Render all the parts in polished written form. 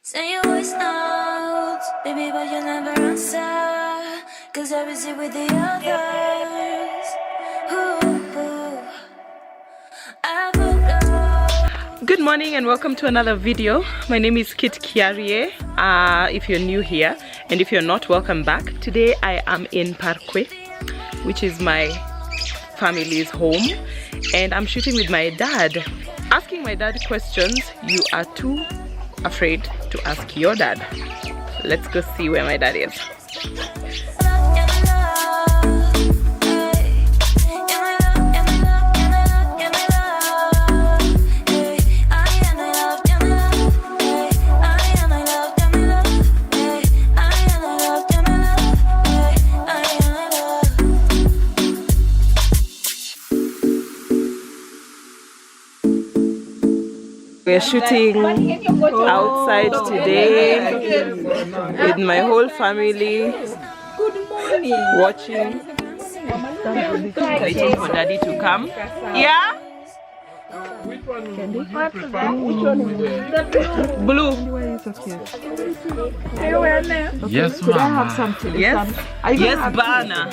Send your voice notes, baby, but you never answer. Cause I was here with the others. Ooh, I forgot. Good morning and welcome to another video. My name is Kitt Nyang'aya Kiarie. If you're new here, and if you're not, welcome back. Today I am in Parkway, which is my family's home, and I'm shooting with my dad, asking my dad questions you are too afraid to ask your dad. Let's go see where my dad is. We're shooting outside today with my whole family. Good morning. Watching, waiting for daddy to come. Yeah? Which one Kendi? Which one is Blue. Yes, Could I have something? Yes. Yes, Bana.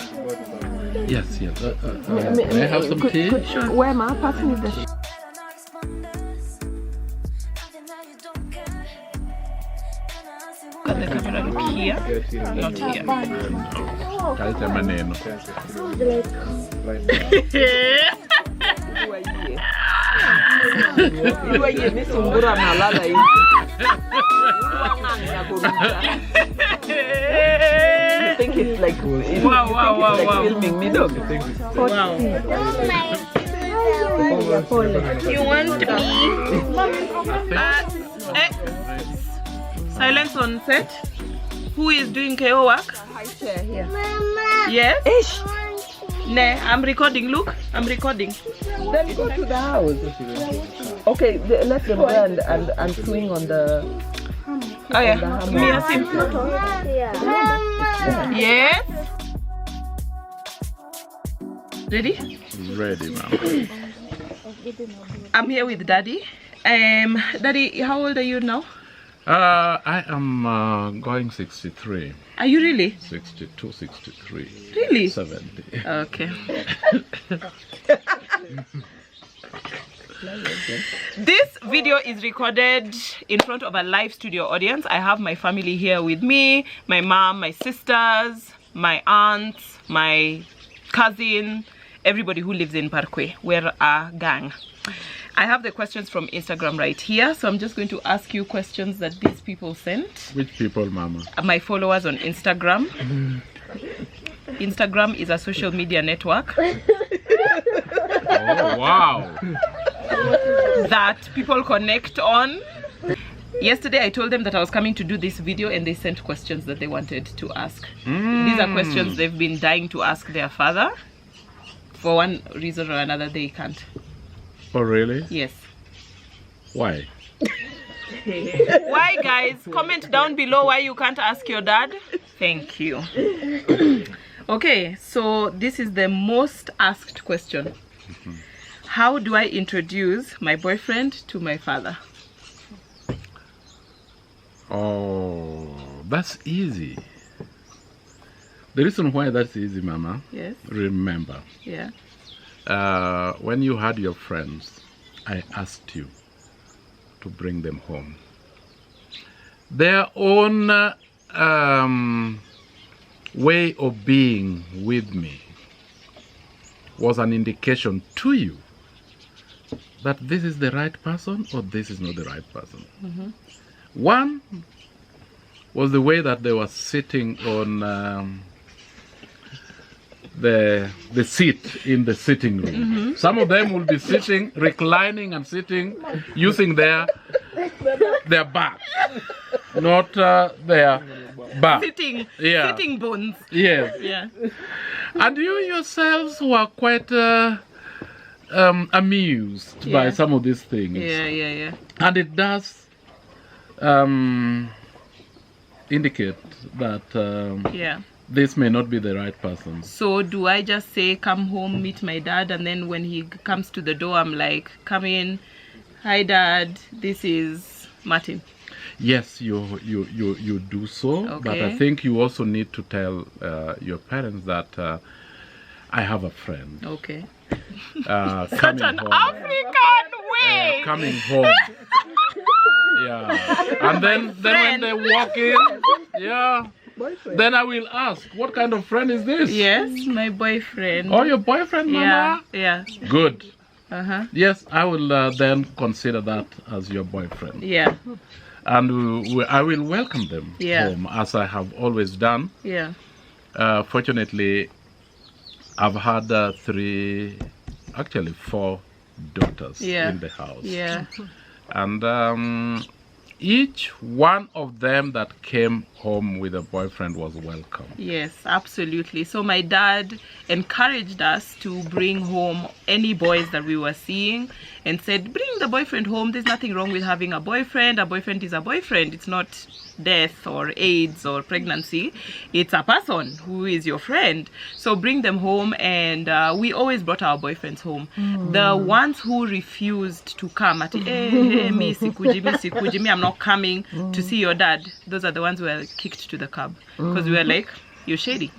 Yes, yes. May I have some tea? Sure. Where am I? Pass me the. Got the camera look here, not here. Kalita maneno. You think it's like wow. filming me, dog? Wow. You want me? Silence on set. Who is doing Keyo work? High chair here. Yes? Ish. Nah, I'm recording. Look, I'm recording. Then go to the house. Okay, let them go and swing on the. Oh yeah. Me and him. Yes. Ready? Ready, ma'am. I'm here with Daddy. Daddy, how old are you now? I am going 63. Are you really? 62, 63. Really? 70. Okay. This video is recorded in front of a live studio audience. I have my family here with me, my mom, my sisters, my aunts, my cousin, everybody who lives in Parkway. We're a gang. I have the questions from Instagram right here, so I'm just going to ask you questions that these people sent. Which people, mama? My followers on Instagram. Instagram is a social media network. Oh, wow. That people connect on. Yesterday I told them that I was coming to do this video, and they sent questions that they wanted to ask. These are questions they've been dying to ask their father. For one reason or another, they can't. Oh, really? Yes. Why? Why, guys? Comment down below why you can't ask your dad. Thank you. Okay, so this is the most asked question. How do I introduce my boyfriend to my father? Oh, that's easy. The reason why that's easy, mama. Yes. Remember. Yeah. When you had your friends, I asked you to bring them home. Their own way of being with me was an indication to you that this is the right person or this is not the right person. One was the way that they were sitting on the seat in the sitting room. Some of them will be sitting, reclining and sitting, using their back, not their back. Sitting bones. Yes. Yeah. And you yourselves were quite amused by some of these things. Yeah. And it does indicate that this may not be the right person. So do I just say, come home, meet my dad, and then when he comes to the door, I'm like, come in, hi dad, this is Martin? Yes, you do so, but I Okay. think you also need to tell your parents that I have a friend Okay. coming An home. African way. Coming home. Yeah. And then when friend. they walk in, yeah, Boyfriend. then I will ask, what kind of friend is this? Yes, my boyfriend. Oh, your boyfriend, Mama? Yeah. Good. Uh-huh. Yes, I will then consider that as your boyfriend. Yeah. And I will welcome them Yeah. home, as I have always done. Yeah. Fortunately, I've had four daughters in the house. Yeah. And each one of them that came home with a boyfriend was welcome. Yes, absolutely. So my dad encouraged us to bring home any boys that we were seeing and said, bring the boyfriend home. There's nothing wrong with having a boyfriend. A boyfriend is a boyfriend. It's not death or AIDS or pregnancy. It's a person who is your friend. So bring them home, and we always brought our boyfriends home. The ones who refused to come at me sikuji, me, I'm not coming to see your dad, those are the ones who were kicked to the curb, because we were like, you're shady.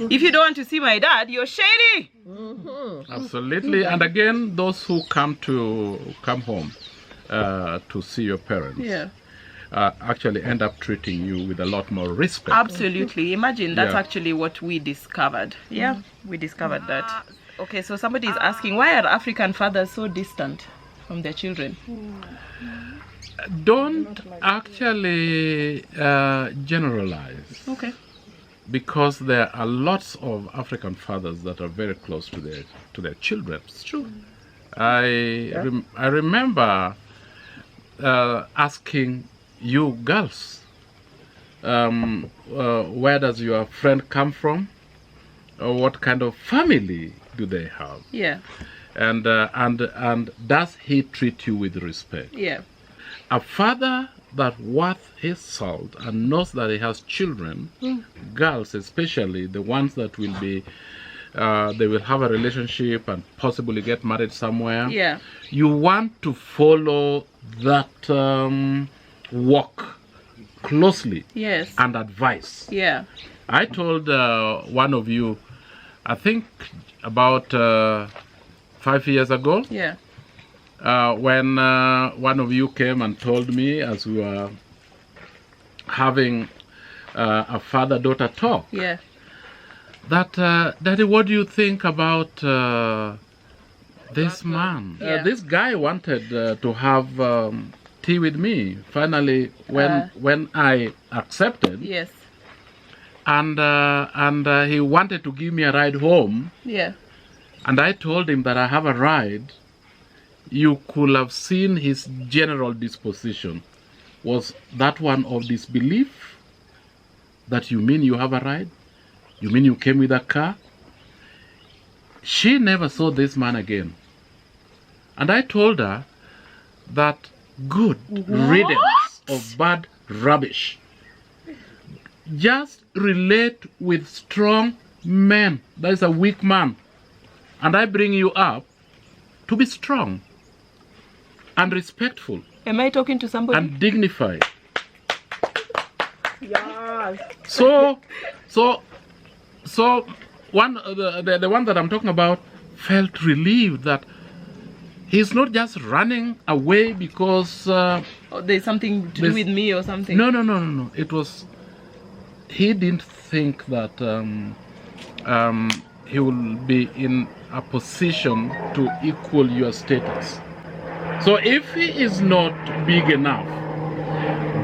If you don't want to see my dad, you're shady. Absolutely. And again, those who come home to see your parents, actually end up treating you with a lot more respect. Absolutely. Imagine that's Yeah. actually what we discovered. Yeah, we discovered that. Okay, so somebody is asking, why are African fathers so distant from their children? Don't actually generalize, Okay. because there are lots of African fathers that are very close to their children. It's true. I remember asking you girls, where does your friend come from? Or what kind of family do they have? Yeah. And does he treat you with respect? Yeah. A father that worth his salt and knows that he has children, girls especially, the ones that will be, they will have a relationship and possibly get married somewhere. Yeah. You want to follow that walk closely. Yes. And advice. Yeah. I told one of you, I think about 5 years ago, Yeah. when one of you came and told me, as we were having a father-daughter talk, Yeah. that, Daddy, what do you think about this man? Yeah. This guy wanted to have tea with me. Finally, when I accepted, Yes. and he wanted to give me a ride home, Yeah. and I told him that I have a ride, you could have seen his general disposition. Was that one of disbelief? That you mean you have a ride? You mean you came with a car? She never saw this man again. And I told her that good riddance of bad rubbish. Just relate with strong men. That is a weak man. And I bring you up to be strong and respectful Am I talking to somebody? and dignified. Yes. So one the one that I'm talking about felt relieved that he's not just running away because Oh, there's something to do with me or something. no. It was, he didn't think that he will be in a position to equal your status. So if he is not big enough,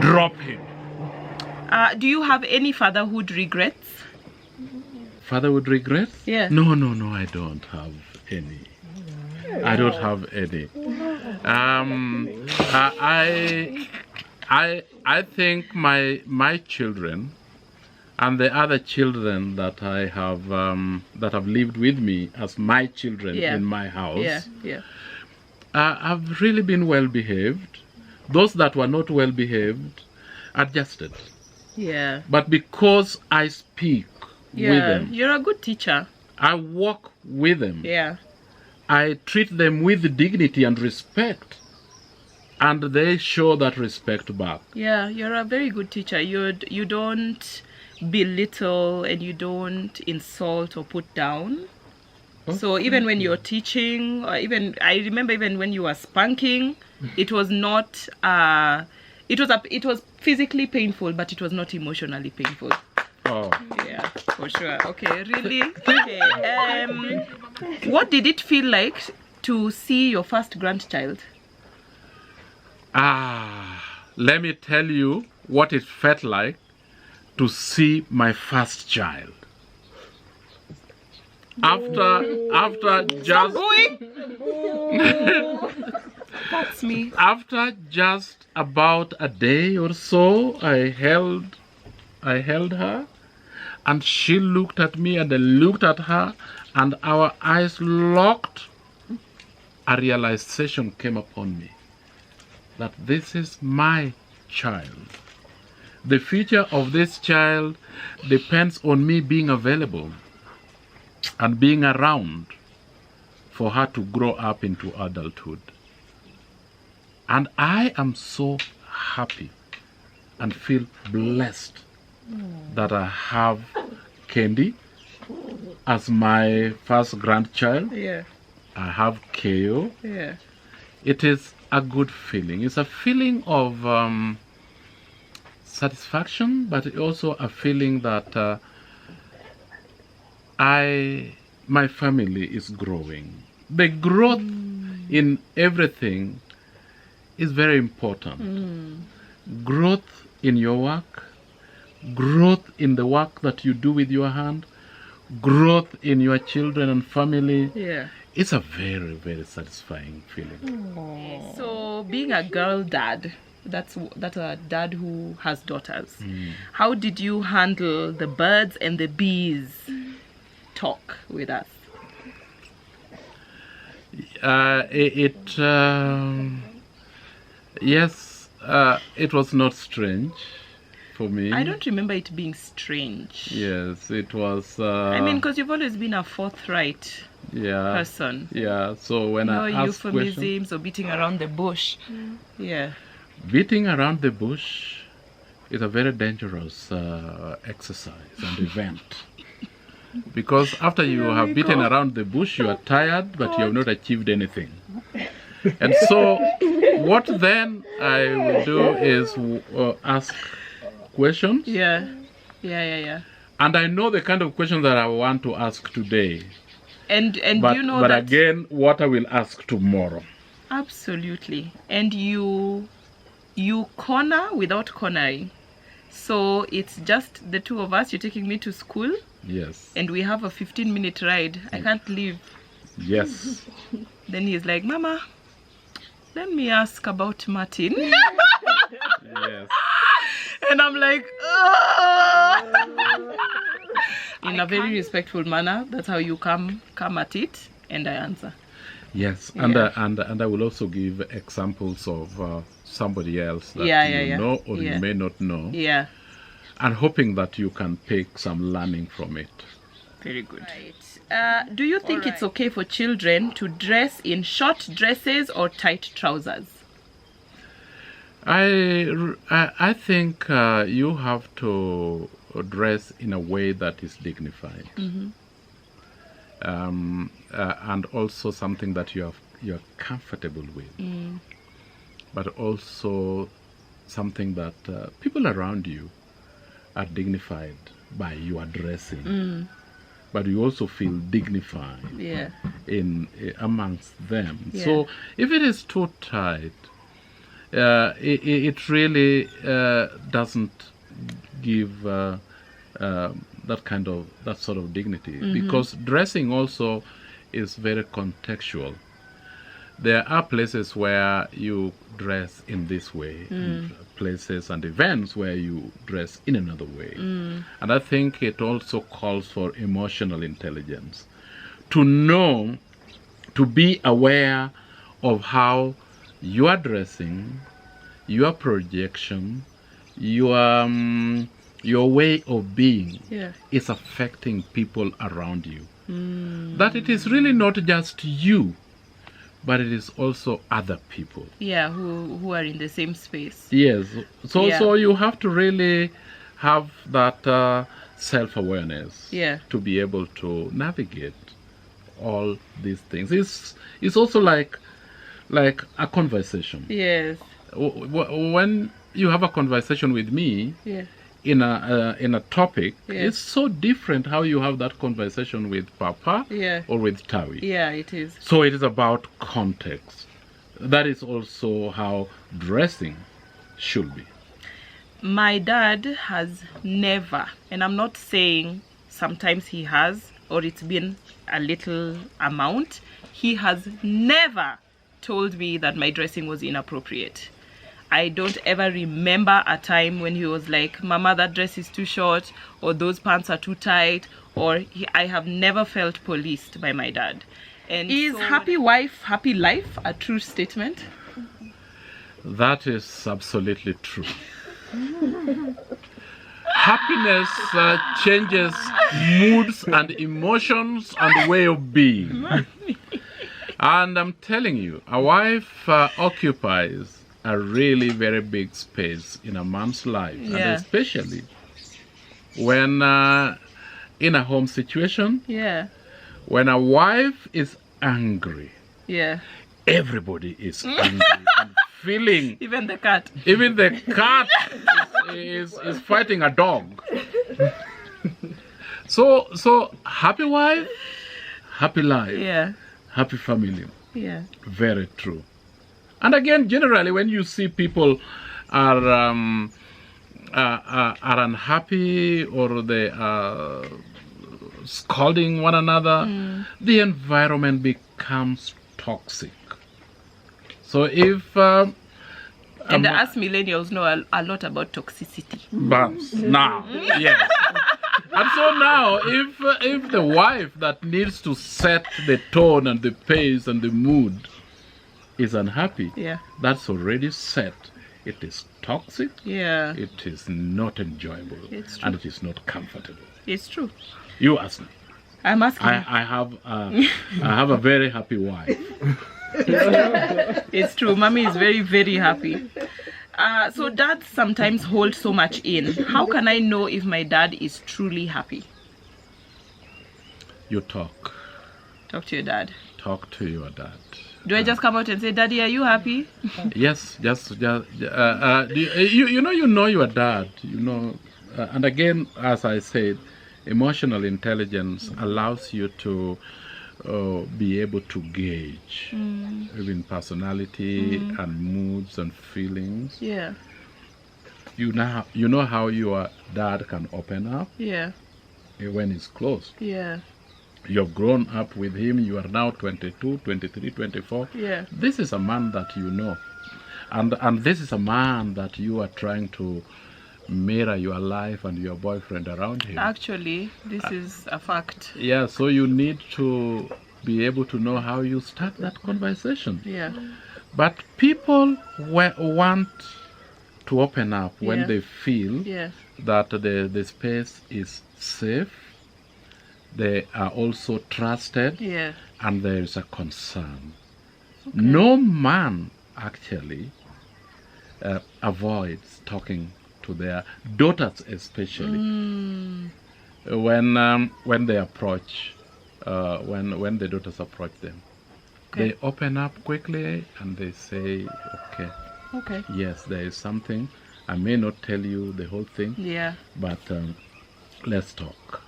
drop him. Do you have any fatherhood regrets? Fatherhood regrets? Yeah. No, I don't have any. I don't have any. I think my children and the other children that I have that have lived with me as my children in my house have really been well behaved. Those that were not well behaved adjusted. Yeah. But because I speak with them, You're a good teacher. I walk with them, Yeah. I treat them with dignity and respect, and they show that respect back. Yeah, you're a very good teacher. You don't belittle and you don't insult or put down. So even when you're teaching, or even I remember even when you were spanking, it was not it was physically painful, but it was not emotionally painful. Oh. Yeah, for sure. Okay, really? Okay. What did it feel like to see your first grandchild? Let me tell you what it felt like to see my first child. After just That's me. after just about a day or so, I held her, and she looked at me, and I looked at her, and our eyes locked. A realization came upon me that this is my child. The future of this child depends on me being available and being around for her to grow up into adulthood. And I am so happy and feel blessed that I have Kendi as my first grandchild. Yeah. I have Keyo. Yeah. It is a good feeling. It's a feeling of satisfaction, but also a feeling that my family is growing. The growth in everything is very important. Growth in your work, growth in the work that you do with your hand, growth in your children and family. Yeah. It's a very, very satisfying feeling. So being a girl dad, that's a dad who has daughters. How did you handle the birds and the bees talk with us? It was not strange for me. I don't remember it being strange. Yes, it was. I mean, because you've always been a forthright person. Yeah, so when No I ask questions, euphemisms or beating around the bush. Yeah. beating around the bush is a very dangerous exercise and event. Because after you have beaten around the bush, you are tired, but you have not achieved anything. And so what then I will do is ask questions. Yeah. And I know the kind of questions that I want to ask today. And But, you know but that again, what I will ask tomorrow. absolutely. And you corner without cornering. So it's just the two of us. You're taking me to school. Yes. And we have a 15-minute ride. I can't leave. Yes. Then he's like, Mama, let me ask about Martin. Yes. And I'm like, "Ugh." In a very respectful manner. That's how you come at it, and I answer. Yes, Yeah. and I will also give examples of somebody else that Yeah. know or Yeah. you may not know, Yeah, and hoping that you can take some learning from it. very good. Right. Do you think it's okay for children to dress in short dresses or tight trousers? I think you have to dress in a way that is dignified, and also something that you're comfortable with, but also something that people around you are dignified by your dressing, but you also feel dignified Yeah. in amongst them. Yeah. So if it is too tight, it really doesn't give that sort of dignity, because dressing also is very contextual. There are places where you dress in this way, and places and events where you dress in another way. And I think it also calls for emotional intelligence, to know, to be aware of how your dressing, your projection, your way of being is affecting people around you. That it is really not just you, but it is also other people. Yeah, who are in the same space. Yes. So Yeah. so you have to really have that self-awareness to be able to navigate all these things. It's also like a conversation. Yes. When you have a conversation with me in a topic, it's so different how you have that conversation with Papa or with Tawi. Yeah, it is. So it is about context. That is also how dressing should be. My dad has never, and I'm not saying sometimes he has, or it's been a little amount, he has never told me that my dressing was inappropriate. I don't ever remember a time when he was like, Mama, that dress is too short, or those pants are too tight, or I have never felt policed by my dad. And is so happy wife, happy life a true statement? That is absolutely true. Happiness changes moods and emotions and way of being. And I'm telling you, a wife occupies a really very big space in a man's life, and especially when in a home situation, when a wife is angry, everybody is angry and feeling. Even the cat. Even the cat is fighting a dog. So happy wife, happy life, happy family. Yeah. Very true. And again, generally, when you see people are unhappy or they are scolding one another, the environment becomes toxic. So if and us millennials know a lot about toxicity. Bams. Now, yes. And so now, if the wife that needs to set the tone and the pace and the mood is unhappy, that's already set. It is toxic. Yeah. It is not enjoyable. It's true. And it is not comfortable. It's true. You ask me. I'm asking. I have a very happy wife. It's true. Mommy is very, very happy. So dad sometimes holds so much in. How can I know if my dad is truly happy? You talk. Talk to your dad. Talk to your dad. Do I just come out and say, Daddy, are you happy? Yes, just you know your dad. You know, and again, as I said, emotional intelligence allows you to be able to gauge even personality and moods and feelings. Yeah. You know how your dad can open up. Yeah. When he's close. Yeah. You've grown up with him. You are now 22, 23, 24. Yeah. This is a man that you know, and this is a man that you are trying to mirror your life and your boyfriend around him. Actually, this is a fact. Yeah, so you need to be able to know how you start that conversation. Yeah. But people want to open up when they feel that the space is safe, they are also trusted, and there is a concern. Okay. No man actually avoids talking to their daughters, especially when they approach, when the daughters approach them. Okay. They open up quickly and they say, okay, yes, there is something. I may not tell you the whole thing, but let's talk.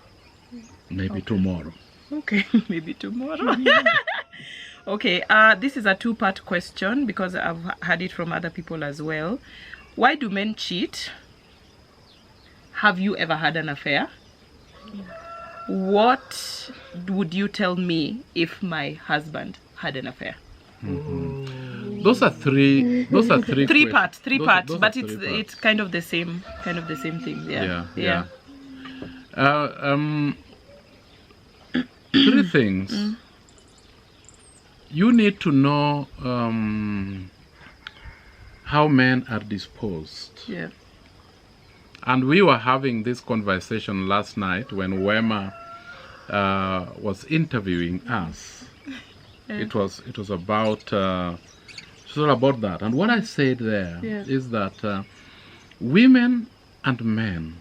Maybe tomorrow. Okay, maybe tomorrow. Okay, this is a two-part question because I've had it from other people as well. Why do men cheat? Have you ever had an affair? What would you tell me if my husband had an affair? Those are three parts, but it's kind of the same thing. Yeah. Three things. You need to know how men are disposed. Yeah. And we were having this conversation last night when Wema was interviewing us. It was about it's all about that. And what I said there is that women and men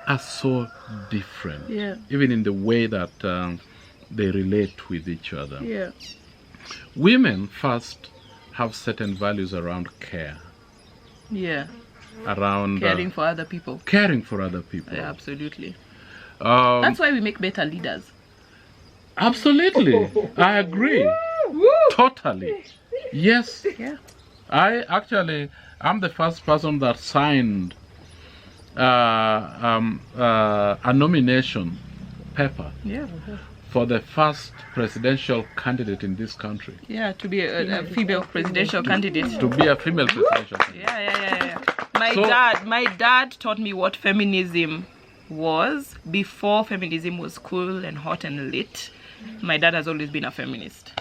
are so different, even in the way that they relate with each other. Women first have certain values around care. Around caring for other people. Caring for other people. Yeah, absolutely. That's why we make better leaders. Absolutely. I agree. Totally. Yes. Yeah. I'm the first person that signed a nomination paper for the first presidential candidate in this country. Yeah, to be a female presidential candidate. To be a female presidential candidate. Yeah. My dad taught me what feminism was before feminism was cool and hot and lit. My dad has always been a feminist.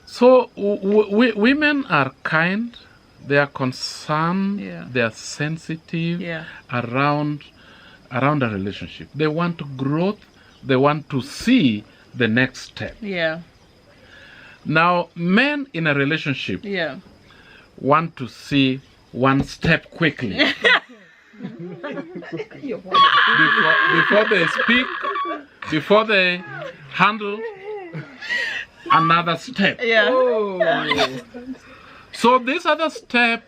So women are kind, they are concerned, they are sensitive around a relationship. They want growth, they want to see the next step. Now, men in a relationship want to see one step quickly. before they speak, before they handle another step. So this other step,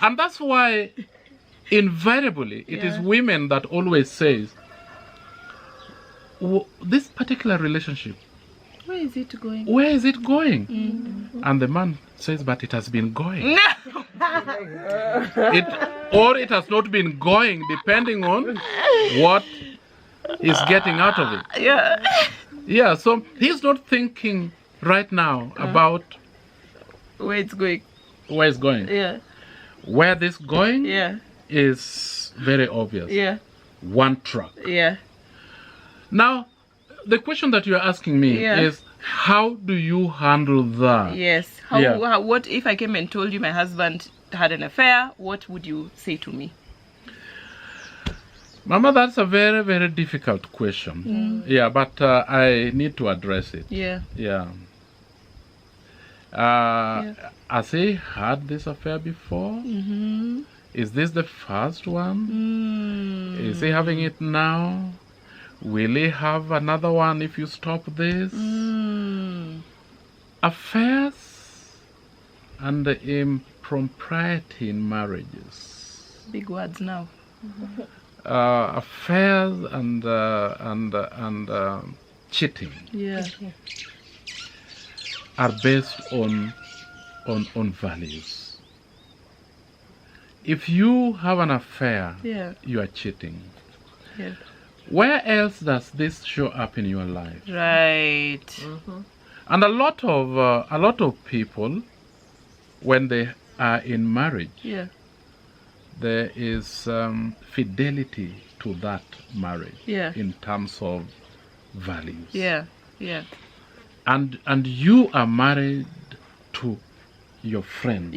and that's why invariably it is women that always says, this particular relationship, where is it going? Where is it going? And the man says, but it has been going. It has not been going, depending on what he's getting out of it. Yeah, so he's not thinking right now about where it's going. Where it's going. Where this going is very obvious. One track. Now, the question that you're asking me is, how do you handle that? What if I came and told you my husband had an affair? What would you say to me? Mama, that's a very, very difficult question. But I need to address it. Has he had this affair before? Is this the first one? Is he having it now? Will he have another one if you stop this? Affairs and impropriety in marriages. Big words now. Affairs and cheating are based on values. If you have an affair, you are cheating. Where else does this show up in your life? Right. And a lot of people, when they are in marriage, there is fidelity to that marriage in terms of values. And you are married to your friend.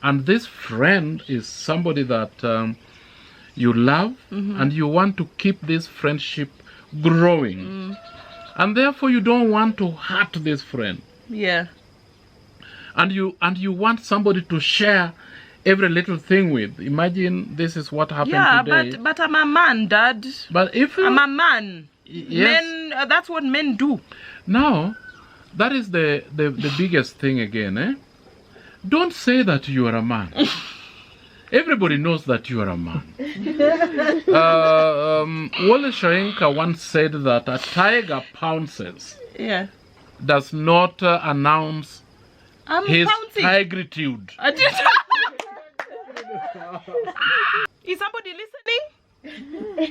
And this friend is somebody that you love, and you want to keep this friendship growing. And therefore you don't want to hurt this friend. And you want somebody to share every little thing with. Imagine this is what happened today. But I'm a man, Dad. But if I'm a man. Men, that's what men do. Now, that is the biggest thing again, Don't say that you are a man. Everybody knows that you are a man. Wole Soyinka once said that a tiger pounces does not announce his tigritude. Is somebody listening?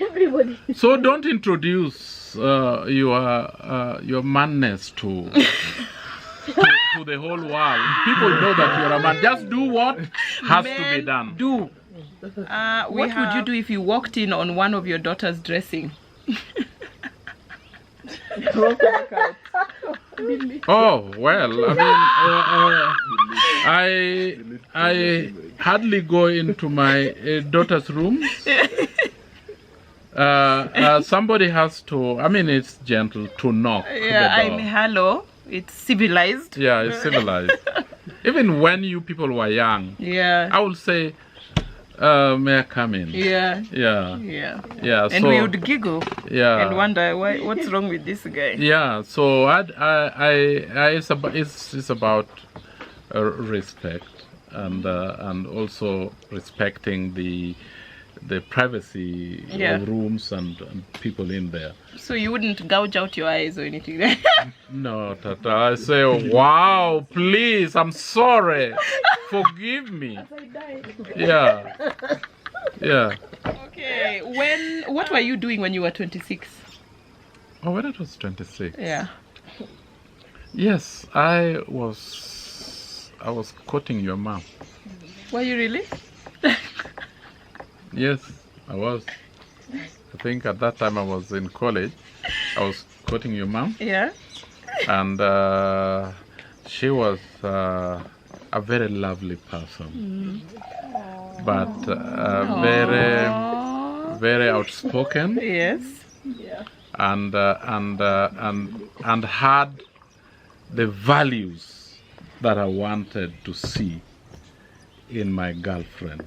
Everybody. So don't introduce your manness to the whole world. People know that you're a man. Just do what has to be done. What would you do if you walked in on one of your daughters dressing? Oh, well, I mean, I hardly go into my daughter's room. Somebody has to, I mean, it's gentle to knock Yeah, the I door. mean, hello. It's civilized. Yeah, it's civilized. Even when you people were young, Yeah. I would say, may I come in? Yeah. Yeah. Yeah. Yeah. And so, we would giggle yeah. and wonder what's wrong with this guy. Yeah. So it's about respect and also respecting the privacy Yeah. of rooms and people in there. So you wouldn't gouge out your eyes or anything. No, Tata. I say, wow, please, I'm sorry. Forgive me. Yeah. Yeah. Okay. What were you doing when you were 26? Oh, when it was 26. Yeah. Yes, I was courting your mom. Were you really? Yes, I was. I think at that time I was in college. I was courting your mom. Yeah. And she was a very lovely person, but very, very outspoken, Yes. and had the values that I wanted to see in my girlfriend.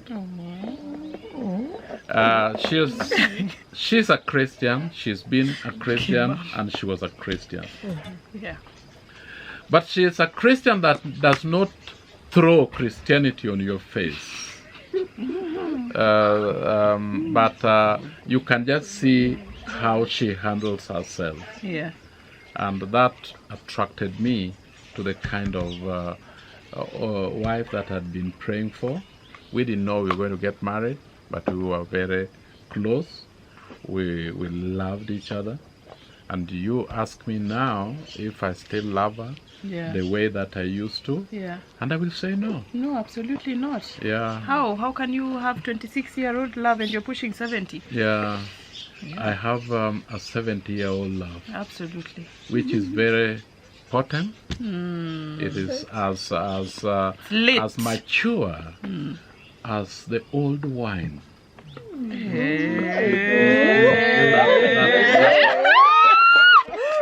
She's a Christian. She's been a Christian, and she was a Christian. Yeah. But she is a Christian that does not throw Christianity on your face. But you can just see how she handles herself. Yeah. And that attracted me to the kind of wife that I'd been praying for. We didn't know we were going to get married, but we were very close. We loved each other. And you ask me now if I still love her the way that I used to, and I will say no. No, absolutely not. Yeah. How can you have 26-year-old love and you're pushing 70? Yeah. I have a 70-year-old love. Absolutely. Which is very potent. It is as mature as the old wine.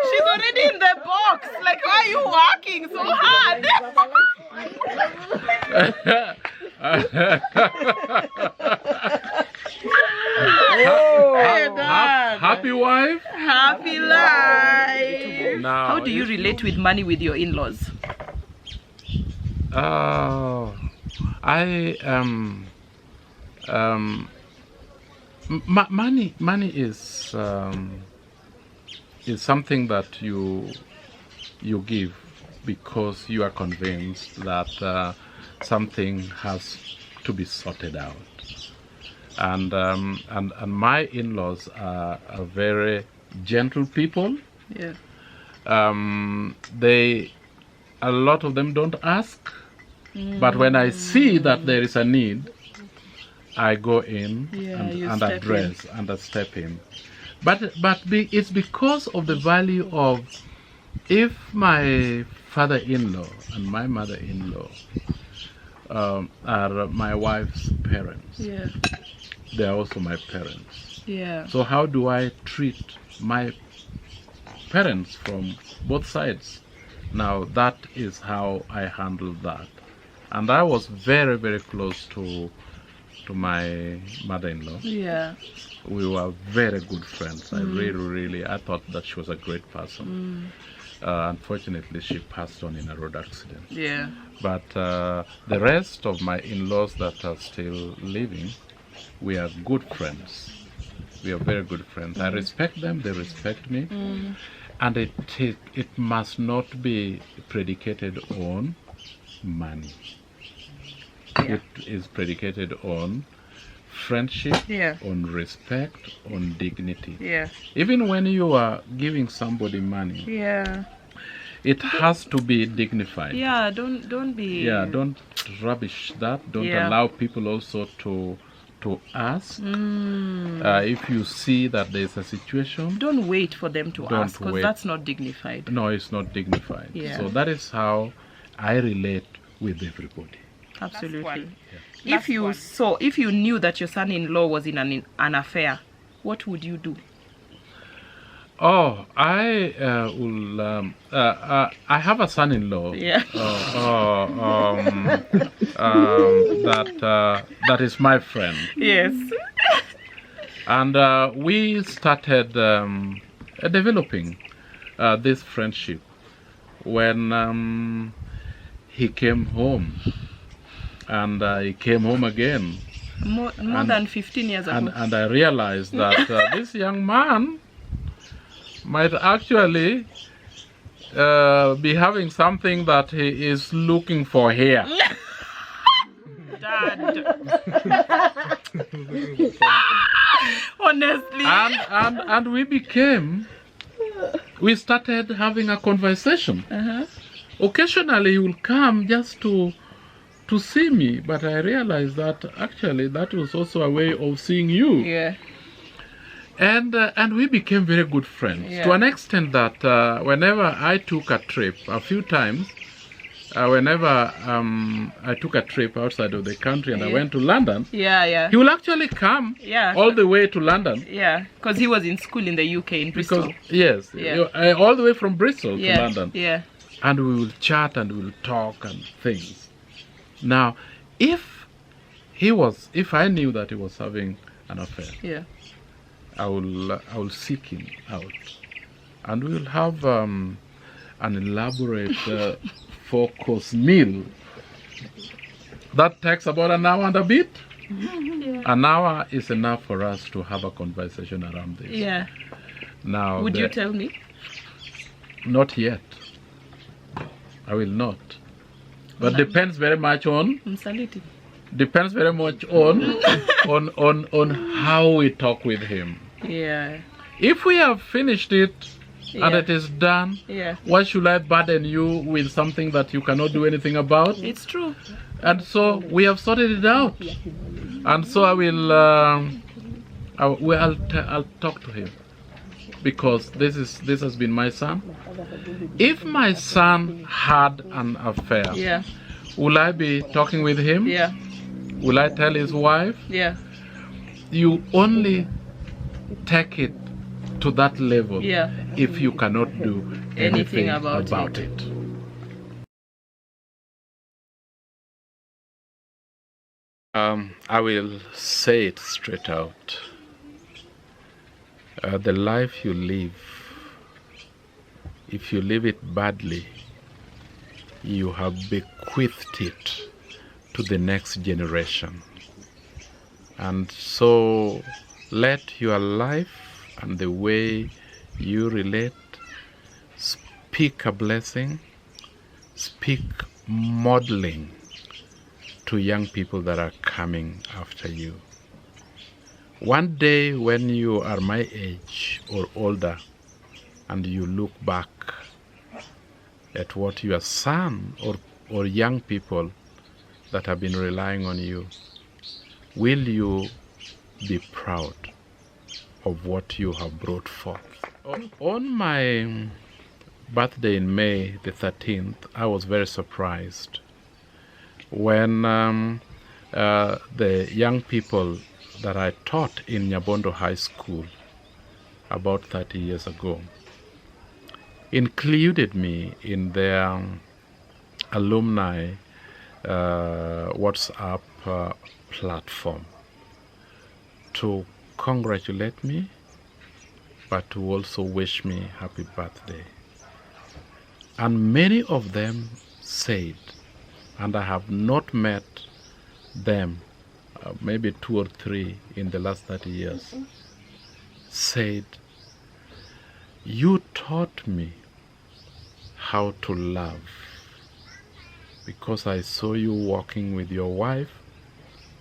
She's already in the box. Like, why are you working so hard? Happy wife? Happy life. Now, how do you relate with money with your in-laws? Money is something that you give because you are convinced that something has to be sorted out. And my in-laws are very gentle people. Yeah. A lot of them don't ask, but when I see that there is a need, I go in and address and I step in. But it's because of the value of, if my father-in-law and my mother-in-law are my wife's parents, they are also my parents. Yeah. So how do I treat my parents from both sides? Now that is how I handle that. And I was very, very close to my mother-in-law. Yeah. We were very good friends. I really, I thought that she was a great person. Unfortunately, she passed on in a road accident. Yeah. But the rest of my in-laws that are still living, we are good friends. We are very good friends. I respect them, they respect me. And it must not be predicated on money. It is predicated on friendship, on respect, on dignity. Yeah. Even when you are giving somebody money, it has to be dignified. Yeah, don't be. Yeah, don't rubbish that. Don't allow people also to ask. If you see that there's a situation, don't wait for them to ask, because that's not dignified. No, it's not dignified. Yeah. So that is how I relate with everybody. Absolutely. If you knew that your son-in-law was in an affair, what would you do? Oh, I will. I have a son-in-law. Yeah. That is my friend, Yes. and we started developing this friendship when he came home, and he came home again. More than 15 years ago. And I realized that this young man might actually be having something that he is looking for here. Dad. Honestly. And we started having a conversation. Occasionally he will come just to see me, but I realized that actually that was also a way of seeing you. Yeah. And we became very good friends, to an extent that whenever I took a trip, a few times, whenever I took a trip outside of the country and I went to London, he will actually come all the way to London. Yeah, because he was in school in the UK, in Bristol. All the way from Bristol to London. Yeah. And we will chat and we will talk and things. Now, if I knew that he was having an affair, I will seek him out, and we will have an elaborate 4-course meal that takes about an hour and a bit. An hour is enough for us to have a conversation around this. Yeah. Now, would you tell me? Not yet. I will not. But depends very much on. Depends very much on how we talk with him. Yeah. If we have finished it and it is done, why should I burden you with something that you cannot do anything about? It's true. And so we have sorted it out. And so I'll talk to him, because this has been my son. If my son had an affair, will I be talking with him? Yeah. Will I tell his wife? Yeah. You only take it to that level if you cannot do anything about it. I will say it straight out. The life you live, if you live it badly, you have bequeathed it to the next generation. And so let your life and the way you relate speak a blessing, speak modeling to young people that are coming after you. One day when you are my age or older and you look back at what your son or young people that have been relying on you, will you be proud of what you have brought forth? On my birthday in May the 13th, I was very surprised when the young people that I taught in Nyabondo High School about 30 years ago included me in their alumni WhatsApp platform to congratulate me, but to also wish me happy birthday. And many of them said, and I have not met them, maybe 2 or 3 in the last 30 years, said, you taught me how to love, because I saw you walking with your wife,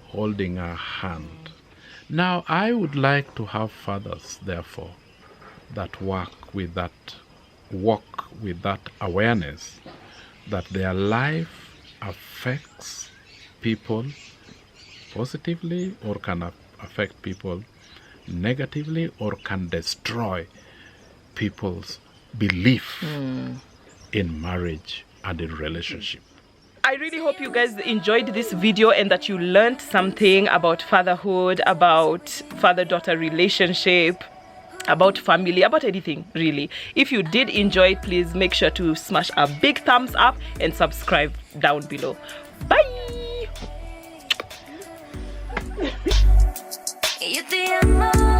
holding her hand. Now, I would like to have fathers, therefore, that walk with that awareness that their life affects people positively or can affect people negatively or can destroy people's belief in marriage and in relationship. I really hope you guys enjoyed this video and that you learned something about fatherhood, about father-daughter relationship, about family, about anything really. If you did enjoy it, please make sure to smash a big thumbs up and subscribe down below. Bye. Yo te amo.